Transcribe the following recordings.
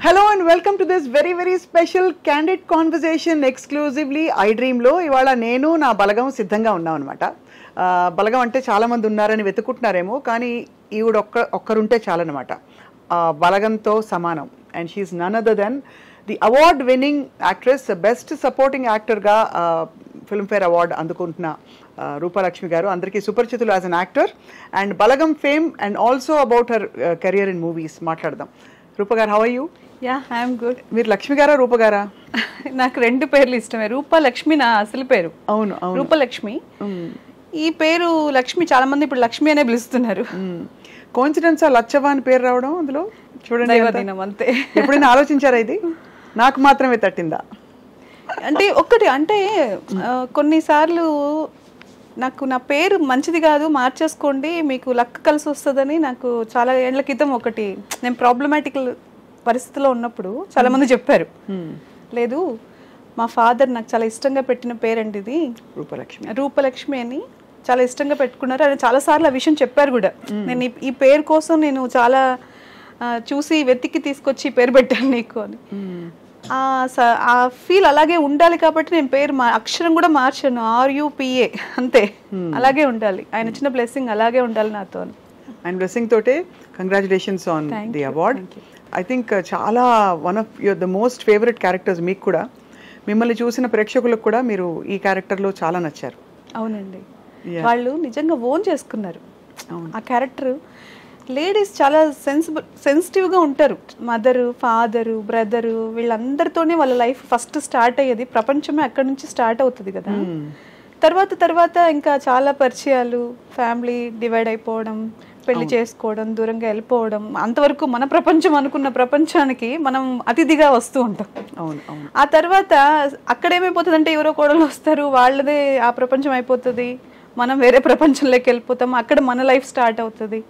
Hello and welcome to this very special candid conversation exclusively iDream లో ఇవాళ నేను నా బలగం సిద్ధంగా ఉన్నాం అనమాట. బలగం అంటే చాలా మంది ఉన్నారని వెతుకుంటున్నారేమో, కానీ ఈవిడ ఒక్కరుంటే చాలన్నమాట. బలగంతో సమానం. And she is none other than the award winning actress, best supporting యాక్టర్గా ఫిల్మ్ఫేర్ అవార్డ్ అందుకుంటున్న రూపలక్ష్మి గారు. అందరికీ సుపరిచితులు as an actor and Balagam fame and also about her career in movies మాట్లాడదాం. Rupa garu, how are you? Yeah, I'm good. మీరు లక్ష్మి గారా రూప గారా? నాకు రెండు పేర్లు ఇష్టమే. రూపలక్ష్మి నా అసలు పేరు. అవును, రూపలక్ష్మి. ఈ పేరు లక్ష్మి చాలా మంది ఇప్పుడు లక్ష్మి అనే పిలుస్తున్నారు. కోఇన్సిడెన్స్ లచ్చవ్వ అని పేరు రావడం అందులో చూడండి, అంతే. ఎప్పుడైనా ఆలోచించారా ఇది? నాకు మాత్రమే తట్టిందా అంటే ఒకటి అంటే కొన్నిసార్లు నాకు నా పేరు మంచిది కాదు, మార్చేసుకోండి మీకు లక్ కలిసి వస్తుందని నాకు చాలా ఏళ్ల క్రితం ఒకటి, నేను ప్రాబ్లమాటిక్ పరిస్థితిలో ఉన్నప్పుడు చాలా మంది చెప్పారు. లేదు, మా ఫాదర్ నాకు చాలా ఇష్టంగా పెట్టిన పేరండి ఇది రూపలక్ష్మి అని చాలా ఇష్టంగా పెట్టుకున్నారు. ఆయన చాలాసార్లు ఆ విషయం చెప్పారు కూడా. నేను ఈ పేరు కోసం నేను చాలా చూసి వెతికి తీసుకొచ్చి పేరు పెట్టాను నీకు అని. ఆ ఫీల్ అలాగే ఉండాలి కాబట్టి నేను పేరు అక్షరం కూడా మార్చాను, RUPA అంతే. అలాగే ఉండాలి, ఆయన ఇచ్చిన బ్లెస్సింగ్ అలాగే ఉండాలి నాతో. అండ్ బ్లెస్సింగ్ తోటే congratulations on the award. I think చాలా one of your the most favourite characters. మీకు కూడా, మిమ్మల్ని చూసిన ప్రేక్షకులకు కూడా మీరు ఈ క్యారెక్టర్లో చాలా నచ్చారు. అవునండి, వాళ్ళు నిజంగా ఓన్ చేసుకున్నారు ఆ క్యారెక్టర్. లేడీస్ చాలా సెన్సిటివ్గా ఉంటారు. మదరు, ఫాదరు, బ్రదరు వీళ్ళందరితోనే వాళ్ళ లైఫ్ ఫస్ట్ స్టార్ట్ అయ్యేది. ప్రపంచమే అక్కడి నుంచి స్టార్ట్ అవుతుంది కదా. తర్వాత ఇంకా చాలా పరిచయాలు, ఫ్యామిలీ డివైడ్ అయిపోవడం, పెళ్లి చేసుకోవడం, దూరంగా వెళ్ళిపోవడం, అంతవరకు మన ప్రపంచం అనుకున్న ప్రపంచానికి మనం అతిథిగా వస్తూ ఉంటాం. ఆ తర్వాత అక్కడేమైపోతుంది అంటే ఎవరో కోడలు వస్తారు, వాళ్ళదే ఆ ప్రపంచం అయిపోతుంది, మనం వేరే ప్రపంచంలోకి వెళ్ళిపోతాం, అక్కడ మన లైఫ్ స్టార్ట్ అవుతుంది.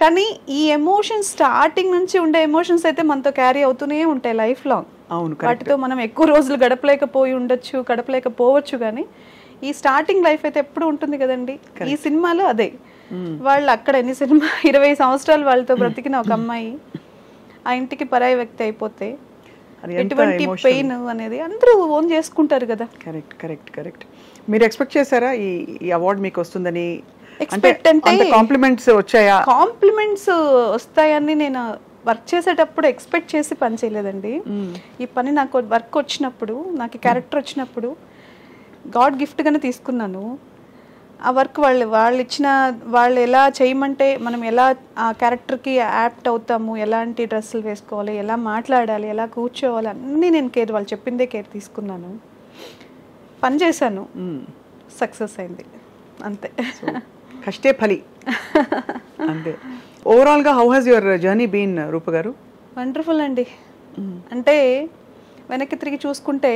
కానీ ఈ ఎమోషన్స్ స్టార్టింగ్ నుంచి ఉండే ఎమోషన్స్ అయితే మనతో క్యారీ అవుతూనే ఉంటాయి లైఫ్ లాంగ్. వాటితో మనం ఎక్కువ రోజులు గడపలేకపోవచ్చు, కానీ ఈ స్టార్టింగ్ లైఫ్ అయితే ఎప్పుడు ఉంటుంది కదండి. ఈ సినిమాలో అదే, వాళ్ళు అక్కడ ఎన్ని 20 సంవత్సరాలు వాళ్ళతో బ్రతికిన ఒక అమ్మాయి ఆ ఇంటికి పరాయి వ్యక్తి అయిపోతే ఎటువంటి పెయిన్ అనేది అందరూ ఓన్ చేసుకుంటారు కదా. కరెక్ట్. మీరు ఎక్స్పెక్ట్ చేశారా ఈ అవార్డు మీకు వస్తుందని? ఎక్స్పెక్ట్ అంటే కాంప్లిమెంట్స్ వచ్చాయా? కాంప్లిమెంట్స్ వస్తాయని నేను వర్క్ చేసేటప్పుడు ఎక్స్పెక్ట్ చేసి పని చేయలేదండి. ఈ పని నాకు వర్క్ వచ్చినప్పుడు, నాకు క్యారెక్టర్ వచ్చినప్పుడు గాడ్ గిఫ్ట్గానే తీసుకున్నాను. ఆ వర్క్ వాళ్ళు ఎలా చేయమంటే మనం ఎలా ఆ క్యారెక్టర్కి యాప్ట్ అవుతాము, ఎలాంటి డ్రెస్సులు వేసుకోవాలి, ఎలా మాట్లాడాలి, ఎలా కూర్చోవాలి, అన్నీ నేను వాళ్ళు చెప్పిందే కేర్ తీసుకున్నాను, పని చేశాను, సక్సెస్ అయింది అంతే. కష్టే ఫలి అంతే. ఓవరాల్గా how has your journey been Rupa garu? Wonderful అండి. అంటే వెనక్కి తిరిగి చూసుకుంటే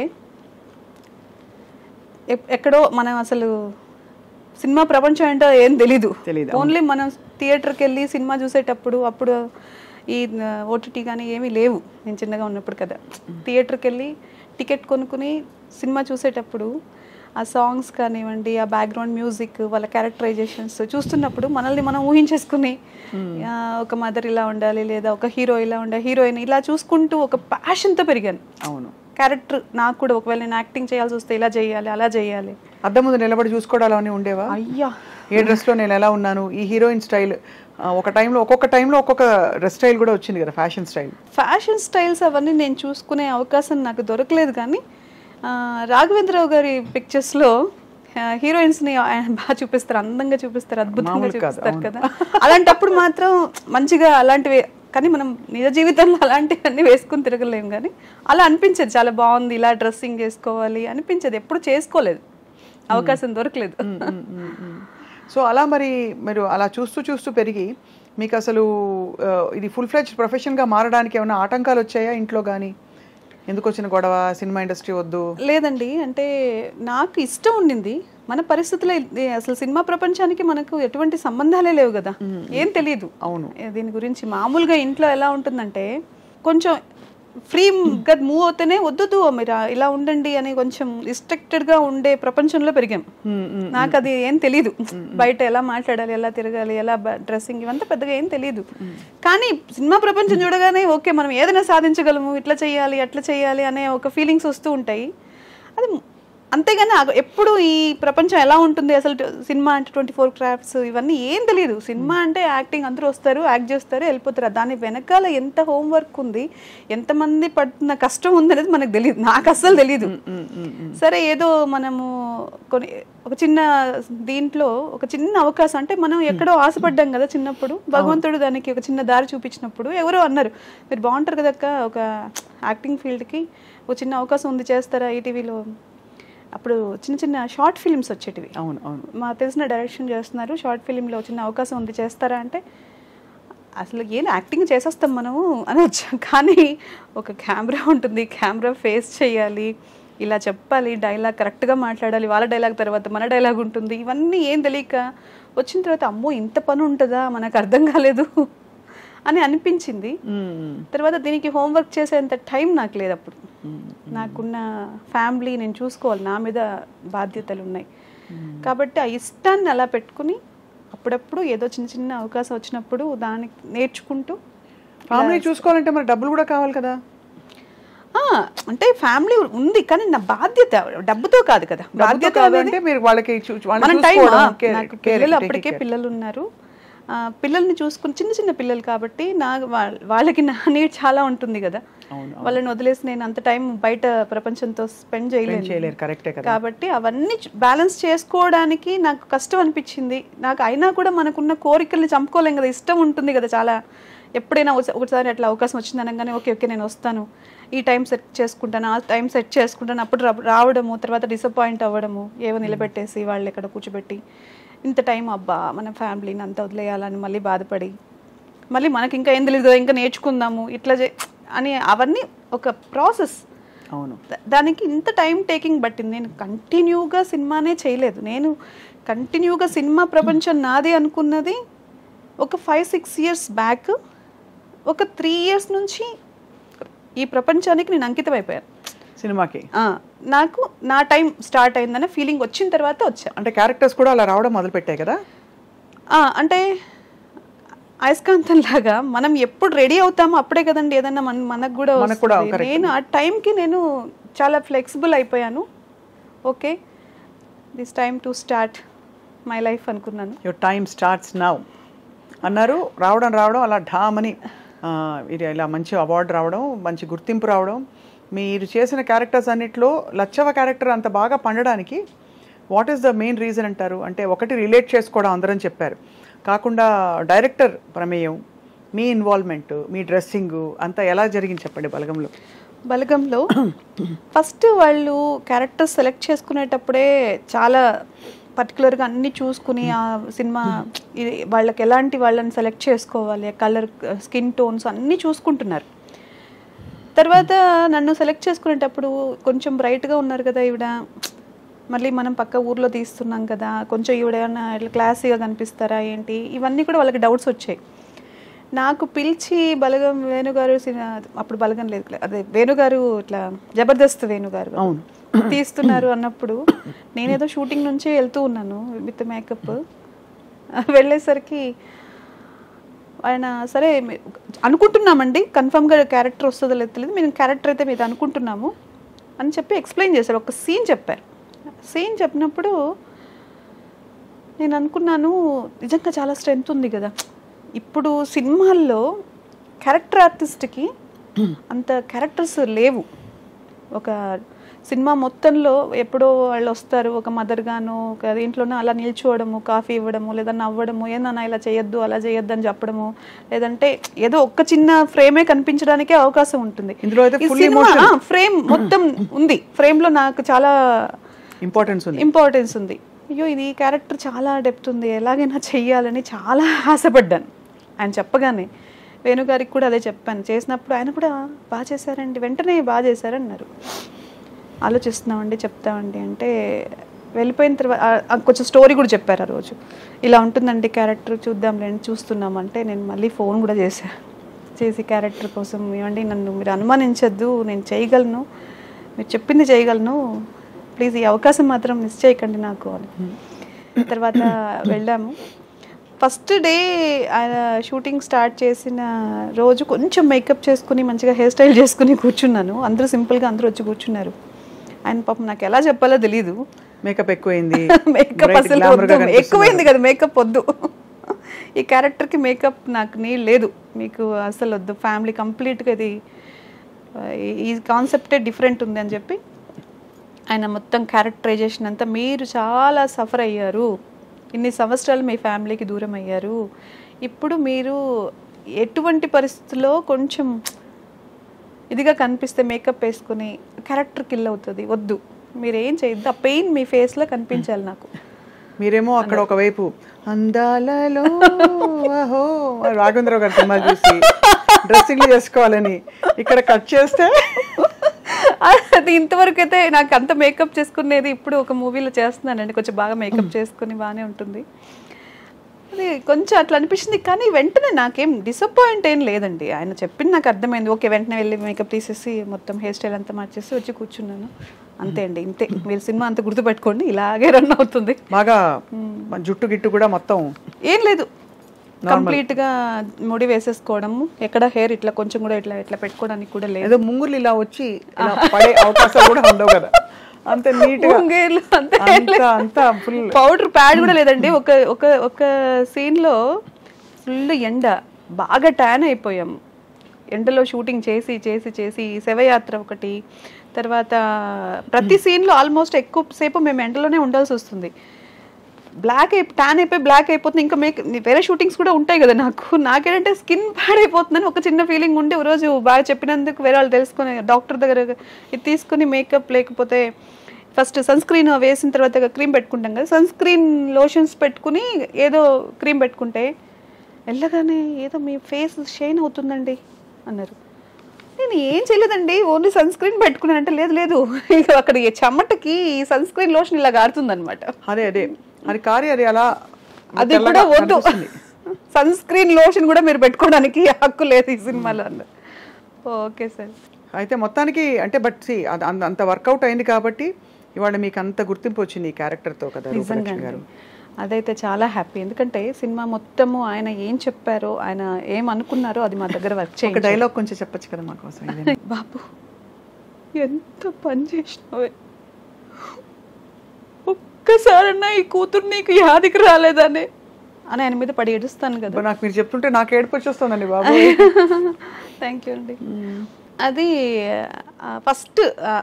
ఎక్కడో మనం అసలు సినిమా ప్రపంచం ఏంటో ఏం తెలీదు. ఓన్లీ మనం థియేటర్కి వెళ్ళి సినిమా చూసేటప్పుడు, అప్పుడు ఈ OTT కానీ ఏమీ లేవు. నేను చిన్నగా ఉన్నప్పుడు కదా, థియేటర్కి వెళ్ళి టికెట్ కొనుక్కుని సినిమా చూసేటప్పుడు ఆ సాంగ్స్ కానివ్వండి, ఆ బ్యాక్గ్రౌండ్ మ్యూజిక్, వాళ్ళ క్యారెక్టరైజేషన్స్ చూస్తున్నప్పుడు మనల్ని మనం ఊహించేసుకుని ఒక మదర్ ఇలా ఉండాలి, లేదా ఒక హీరో ఇలా ఉండాలి, హీరోయిన్ ఇలా చూసుకుంటూ ఒక ప్యాషన్తో పెరిగాను. అవును, క్యారెక్టర్ నాకు కూడా ఒకవేళ నేను యాక్టింగ్ చేయాల్సి వస్తే ఇలా చేయాలి, అలా చేయాలి. అద్దం ముందు నిలబడి చూసుకోవడాలని ఉండేవా? అయ్యా, ఏ డ్రెస్లో నేను ఎలా ఉన్నాను, ఈ హీరోయిన్ స్టైల్, ఒక్కొక్క టైంలో ఒక్కొక్క డ్రెస్ స్టైల్ కూడా వచ్చింది కదా, ఫ్యాషన్ స్టైల్స్ అవన్నీ నేను చూసుకునే అవకాశం నాకు దొరకలేదు. కానీ రాఘవేంద్రరావు గారి పిక్చర్స్లో హీరోయిన్స్ని బాగా చూపిస్తారు, అందంగా చూపిస్తారు, అద్భుతంగా చూపిస్తారు కదా. అలాంటప్పుడు మాత్రం మంచిగా అలాంటివి, కానీ మనం నిజ జీవితంలో అలాంటివన్నీ వేసుకుని తిరగలేము. కానీ అలా అనిపించేది, చాలా బాగుంది, ఇలా డ్రెస్సింగ్ వేసుకోవాలి అనిపించేది. ఎప్పుడు చేసుకోలేదు, అవకాశం దొరకలేదు. సో అలా మీరు అలా చూస్తూ పెరిగి మీకు అసలు ఇది ఫుల్ ఫ్లెడ్జ్ ప్రొఫెషన్గా మారడానికి ఏమైనా ఆటంకాలు వచ్చాయా ఇంట్లో? కానీ ఎందుకు వచ్చిన గొడవ, సినిమా ఇండస్ట్రీ వద్దు? లేదండి, అంటే నాకు ఇష్టం ఉండింది. మన పరిస్థితుల్లో అసలు సినిమా ప్రపంచానికి మనకు ఎటువంటి సంబంధాలే లేవు కదా, ఏం తెలియదు. అవును, దీని గురించి మామూలుగా ఇంట్లో ఎలా ఉంటుందంటే కొంచెం ఫ్రీగా మూవ్ అవుతేనే వద్దు మీరు ఇలా ఉండండి అని కొంచెం రిస్ట్రిక్టెడ్గా ఉండే ప్రపంచంలో పెరిగాం. నాకు అది ఏం తెలీదు, బయట ఎలా మాట్లాడాలి, ఎలా తిరగాలి, ఎలా డ్రెస్సింగ్ ఇవంతా పెద్దగా ఏం తెలీదు. కానీ సినిమా ప్రపంచం చూడగానే ఓకే మనం ఏదైనా సాధించగలము, ఇట్లా చేయాలి అట్లా చేయాలి అనే ఒక ఫీలింగ్స్ వస్తూ ఉంటాయి. అది అంతేగాని ఎప్పుడు ఈ ప్రపంచం ఎలా ఉంటుంది అసలు, సినిమా అంటే 24 క్రాఫ్ట్స్ ఇవన్నీ ఏం తెలియదు. సినిమా అంటే యాక్టింగ్, అందరూ వస్తారు యాక్ట్ చేస్తారు వెళ్ళిపోతారు. దాని వెనకాల ఎంత హోంవర్క్ ఉంది, ఎంతమంది పడుతున్న కష్టం ఉంది అనేది మనకు తెలియదు, నాకు అస్సలు తెలీదు. సరే ఏదో మనము ఒక చిన్న దీంట్లో ఒక చిన్న అవకాశం అంటే మనం ఎక్కడో ఆశపడ్డాం కదా చిన్నప్పుడు, భగవంతుడు దానికి ఒక చిన్న దారి చూపించినప్పుడు ఎవరో అన్నారు మీరు బాగుంటారు కదక్క ఒక యాక్టింగ్ ఫీల్డ్కి ఒక చిన్న అవకాశం ఉంది చేస్తారా ఈటీవీలో. అప్పుడు చిన్న చిన్న షార్ట్ ఫిల్మ్స్ వచ్చేటివి. అవును అవును, మా తెలిసిన డైరెక్షన్ చేస్తున్నారు, షార్ట్ ఫిల్మ్లో చిన్న అవకాశం ఉంది చేస్తారా అంటే అసలు ఏం యాక్టింగ్ చేసేస్తాం మనము అని వచ్చాం. కానీ ఒక కెమెరా ఉంటుంది, కెమెరా ఫేస్ చేయాలి, ఇలా చెప్పాలి, డైలాగ్ కరెక్ట్గా మాట్లాడాలి, వాళ్ళ డైలాగ్ తర్వాత మన డైలాగ్ ఉంటుంది, ఇవన్నీ ఏం తెలియక వచ్చిన తర్వాత అమ్మో ఇంత పని ఉంటుందా మనకు అర్థం కాలేదు అని అనిపించింది. తర్వాత దీనికి హోంవర్క్ చేసేంత టైం నాకు లేదు అప్పుడు. నాకున్న ఫ్యామిలీ నేను చూసుకోవాలి, నా మీద బాధ్యతలు ఉన్నాయి. కాబట్టి ఆ ఇష్టాన్ని అలా పెట్టుకుని అప్పుడప్పుడు ఏదో చిన్న చిన్న అవకాశం వచ్చినప్పుడు దానికి నేర్చుకుంటూ. ఫ్యామిలీ చూసుకోవాలంటే మరి డబ్బులు కూడా కావాలి కదా. అంటే ఫ్యామిలీ ఉంది కానీ నా బాధ్యత డబ్బుతో కాదు కదా. బాధ్యత అంటే మీరు వాళ్ళకి నాకు పిల్లలు అప్పటికే పిల్లలు ఉన్నారు, పిల్లల్ని చూసుకుని చిన్న చిన్న పిల్లలు కాబట్టి వాళ్ళకి నా నీడ్ చాలా ఉంటుంది కదా. వాళ్ళని వదిలేసి నేను అంత టైం బయట ప్రపంచంతో స్పెండ్ చేయలేను. కాబట్టి అవన్నీ బ్యాలెన్స్ చేసుకోవడానికి నాకు కష్టం అనిపించింది. నాకు అయినా కూడా మనకున్న కోరికల్ని చంపుకోలేం కదా, ఇష్టం ఉంటుంది కదా చాలా. ఎప్పుడైనా ఒకసారి అట్లా అవకాశం వచ్చింది అనగానే ఓకే ఓకే నేను వస్తాను, ఈ టైం సెట్ చేసుకుంటాను, ఆ టైం సెట్ చేసుకుంటాను, అప్పుడు రావడము, తర్వాత డిసప్పాయింట్ అవ్వడము, ఏవో నిలబెట్టేసి వాళ్ళు ఎక్కడ కూర్చోబెట్టి ఇంత టైం అబ్బా మన ఫ్యామిలీని అంతా వదిలేయాలని మళ్ళీ బాధపడి మళ్ళీ మనకి ఇంకా ఏం తెలియదు ఇంకా నేర్చుకుందాము ఇట్లా అని అవన్నీ ఒక ప్రాసెస్. అవును, దానికి ఇంత టైం టేకింగ్ పట్టింది. నేను కంటిన్యూగా సినిమానే చేయలేదు. నేను కంటిన్యూగా సినిమా ప్రపంచం నాదే అనుకున్నది ఒక 5-6 years బ్యాక్. ఒక 3 years నుంచి ఈ ప్రపంచానికి నేను అంకితం అయిపోయాను సినిమాకి. నాకు నా టైం స్టార్ట్ అయిందనే ఫీలింగ్ వచ్చిన తర్వాత వచ్చా. అంటే క్యారెక్టర్స్ కూడా అలా రావడం మొదలు పెట్టాయి కదా. అంటే అయస్కాంతం లాగా మనం ఎప్పుడు రెడీ అవుతామో అప్పుడే కదండి ఏదన్నా మనకు కూడా. నేను ఆ టైంకి నేను చాలా ఫ్లెక్సిబుల్ అయిపోయాను. Okay this time to start my life అనుకున్నాను. యువర్ టైమ్ స్టార్ట్స్ నౌ అన్నారు. రావడం అలా ఢామని ఇలా మంచి అవార్డు రావడం, మంచి గుర్తింపు రావడం. మీరు చేసిన క్యారెక్టర్స్ అన్నిట్లో లచ్చవ క్యారెక్టర్ అంత బాగా పండడానికి what is the main reason అంటారు? అంటే ఒకటి రిలేట్ చేసుకోవడం అందరం చెప్పారు, కాకుండా డైరెక్టర్ ప్రమేయం, మీ ఇన్వాల్వ్మెంట్, మీ డ్రెస్సింగ్ అంతా ఎలా జరిగింది చెప్పండి బలగంలో. ఫస్ట్ వాళ్ళు క్యారెక్టర్ సెలెక్ట్ చేసుకునేటప్పుడే చాలా పర్టికులర్గా అన్నీ చూసుకుని ఆ సినిమా వాళ్ళకి ఎలాంటి వాళ్ళని సెలెక్ట్ చేసుకోవాలి, కలర్, స్కిన్ టోన్స్ అన్నీ చూసుకుంటున్నారు. తర్వాత నన్ను సెలెక్ట్ చేసుకునేటప్పుడు కొంచెం బ్రైట్గా ఉన్నారు కదా ఈవిడ, మళ్ళీ మనం పక్క ఊర్లో తీస్తున్నాం కదా, కొంచెం ఈవిడ ఏమన్నా ఇట్లా క్లాసీగా కనిపిస్తారా ఏంటి, ఇవన్నీ కూడా వాళ్ళకి డౌట్స్ వచ్చాయి. నాకు పిలిచి బలగం వేణుగారు, అప్పుడు బలగం లేదు అదే వేణుగారు, ఇట్లా జబర్దస్త్ వేణుగారు తీస్తున్నారు అన్నప్పుడు నేనేదో షూటింగ్ నుంచి వెళ్తూ ఉన్నాను విత్ మేకప్. వెళ్ళేసరికి ఆయన సరే అనుకుంటున్నామండి కన్ఫర్మ్గా క్యారెక్టర్ వస్తుందో లేదు, మేము క్యారెక్టర్ అయితే మీద అనుకుంటున్నాము అని చెప్పి ఎక్స్ప్లెయిన్ చేశారు. ఒక సీన్ చెప్పారు. సీన్ చెప్పినప్పుడు నేను అనుకున్నాను నిజంగా చాలా స్ట్రెంగ్త్ ఉంది కదా. ఇప్పుడు సినిమాల్లో క్యారెక్టర్ ఆర్టిస్ట్కి అంత క్యారెక్టర్స్ లేవు. ఒక సినిమా మొత్తంలో ఎప్పుడో వాళ్ళు వస్తారు, ఒక మదర్ గాను ఒక దీంట్లోనే అలా నిల్చోవడము, కాఫీ ఇవ్వడము, లేదా నవ్వడము, ఏందన్నా ఇలా చేయొద్దు అలా చేయొద్దు అని చెప్పడము, లేదంటే ఏదో ఒక్క చిన్న ఫ్రేమే కనిపించడానికే అవకాశం ఉంటుంది. ఫ్రేమ్ మొత్తం ఉంది, ఫ్రేమ్లో నాకు చాలా ఇంపార్టెన్స్ ఉంది. అయ్యో ఇది క్యారెక్టర్ చాలా డెప్త్ ఉంది, ఎలాగైనా చెయ్యాలని చాలా ఆశపడ్డాను. ఆయన చెప్పగానే వేణుగారికి కూడా అదే చెప్పాను. చేసినప్పుడు ఆయన కూడా బాగా చేశారండి, వెంటనే బాగా చేశారన్నారు. ఆలోచిస్తున్నామండి చెప్తామండి అంటే వెళ్ళిపోయిన తర్వాత కొంచెం స్టోరీ కూడా చెప్పారు. ఆ రోజు ఇలా ఉంటుందండి క్యారెక్టర్, చూద్దాంలేండి చూస్తున్నామంటే నేను మళ్ళీ ఫోన్ కూడా చేసి క్యారెక్టర్ కోసం, ఏమండి నన్ను మీరు అనుమానించద్దు, నేను చేయగలను, మీరు చెప్పింది చేయగలను, ప్లీజ్ ఈ అవకాశం మాత్రం మిస్ చేయకండి నాకు అని. తర్వాత వెళ్ళాము. ఫస్ట్ డే ఆయన షూటింగ్ స్టార్ట్ చేసిన రోజు కొంచెం మేకప్ చేసుకుని మంచిగా హెయిర్ స్టైల్ చేసుకుని కూర్చున్నాను. అందరూ సింపుల్గా అందరూ వచ్చి కూర్చున్నారు. ఆయన పాపం నాకు ఎలా చెప్పాలో తెలీదు. మేకప్ ఎక్కువైంది, మేకప్ అసలు ఎక్కువైంది కదా, మేకప్ వద్దు, ఈ క్యారెక్టర్కి మేకప్ నాకు నీళ్ళు లేదు, మీకు అసలు వద్దు, ఫ్యామిలీ కంప్లీట్గా ఇది ఈ కాన్సెప్టే డిఫరెంట్ ఉంది అని చెప్పి ఆయన మొత్తం క్యారెక్టరైజేషన్ అంతా, మీరు చాలా సఫర్ అయ్యారు, ఇన్ని సంవత్సరాలు మీ ఫ్యామిలీకి దూరం అయ్యారు, ఇప్పుడు మీరు ఎటువంటి పరిస్థితుల్లో కొంచెం ఇదిగా కనిపిస్తే మేకప్ వేసుకుని క్యారెక్టర్ కిల్ అవుతుంది, వద్దు, మీరేం చేయొద్దు, ఆ పెయిన్ మీ ఫేస్లో కనిపించాలి నాకు. మీరేమో అక్కడ ఒకవైపు అందాలలో రాఘవేంద్రరావు గారి సినిమాలు చూసి డ్రెస్సింగ్ చేసుకోవాలని, ఇక్కడ కట్ చేస్తే అది ఇంతవరకు అయితే నాకు అంత మేకప్ చేసుకునేది ఇప్పుడు ఒక మూవీలో చేస్తున్నానండి, కొంచెం బాగా మేకప్ చేసుకుని బాగానే ఉంటుంది. అది కొంచెం అట్లా అనిపించింది, కానీ వెంటనే నాకేం డిసప్పాయింట్ ఏం లేదండి. ఆయన చెప్పింది నాకు అర్థమైంది, ఓకే వెంటనే వెళ్ళి మేకప్ తీసేసి మొత్తం హెయిర్ స్టైల్ అంతా మార్చేసి వచ్చి కూర్చున్నాను, అంతే అండి, ఇంతే. మీరు సినిమా అంతా గుర్తుపెట్టుకోండి, ఇలాగే రన్ అవుతుంది. బాగా జుట్టు గిట్టు కూడా మొత్తం ఏం లేదు, కంప్లీట్ గా ముడి వేసేసుకోవడము, ఎక్కడ హెయిర్ ఇట్లా కొంచెం కూడా ఇట్లా ఇట్లా పెట్టుకోవడానికి కూడా లేదు. ఏదో ముంగులు ఇలా వచ్చి ఇలా పడే అవకాశాలు కూడా ఉండవు కదా, అంత నీట్ గా ఫుల్ పౌడర్ ప్యాడ్ కూడా లేదండి. ఒక ఒక ఒక సీన్ లో ఫుల్ ఎండ, బాగా ట్యాన్ అయిపోయాం ఎండలో షూటింగ్ చేసి చేసి చేసి. శవయాత్ర ఒకటి, తర్వాత ప్రతి సీన్ లో ఆల్మోస్ట్ ఎక్కువ సేపు మేము ఎండలోనే ఉండాల్సి వస్తుంది. ట్యాన్ అయిపోయి బ్లాక్ అయిపోతుంది. ఇంకా వేరే షూటింగ్స్ కూడా ఉంటాయి కదా, నాకేంటంటే స్కిన్ పాడైపోతుందని ఒక చిన్న ఫీలింగ్ ఉండి, ఒక రోజు బాగా చెప్పినందుకు వేరే వాళ్ళు తెలుసుకుని డాక్టర్ దగ్గర ఇది తీసుకుని మేకప్, లేకపోతే ఫస్ట్ సన్ స్క్రీన్ వేసిన తర్వాత క్రీమ్ పెట్టుకుంటాం కదా, సన్ స్క్రీన్ లోషన్స్ పెట్టుకుని ఏదో క్రీమ్ పెట్టుకుంటే వెళ్ళగానే ఏదో మీ ఫేస్ షైన్ అవుతుందండి అన్నారు. నేను ఏం చేయలేదండి, ఓన్లీ సన్ స్క్రీన్ పెట్టుకున్నాను అంటే, లేదు లేదు ఇక అక్కడ చెమటకి సన్ స్క్రీన్ లోషన్ ఇలా గారుతుంది అనమాట. అదే అదే అది కారి అది అలా, అది కూడా వద్దు, సన్ స్క్రీన్ లోషన్ కూడా మీరు పెట్టుకోవడానికి హక్కు లేదు ఈ సినిమాలో అన్నారు. Okay sir. అయితే మొత్తానికి అంటే బట్ అంత వర్కౌట్ అయింది కాబట్టి ఇవాళ మీకు అంత గుర్తింపు వచ్చింది ఈ క్యారెక్టర్తో కదా రూపలక్ష్మి గారు. అదైతే చాలా హ్యాపీ, ఎందుకంటే సినిమా మొత్తము ఆయన ఏం చెప్పారో, ఆయన ఏం అనుకున్నారో అది మా దగ్గర వర్క్ చేయాలి. ఒక డైలాగ్ కొంచెం చెప్పచ్చు కదా మా కోసం. బాబు ఎంత పని చేసినావే, ఒక్కసారన్నా ఈ కూతురు నీకు యాదికి రాలేదనే అని ఆయన మీద పడి ఏడుస్తాను కదా. నాకు మీరు చెప్తుంటే నాకు ఏడుపు వచ్చేస్తుందండి బాబు. థ్యాంక్ యూ అండి. అది ఫస్ట్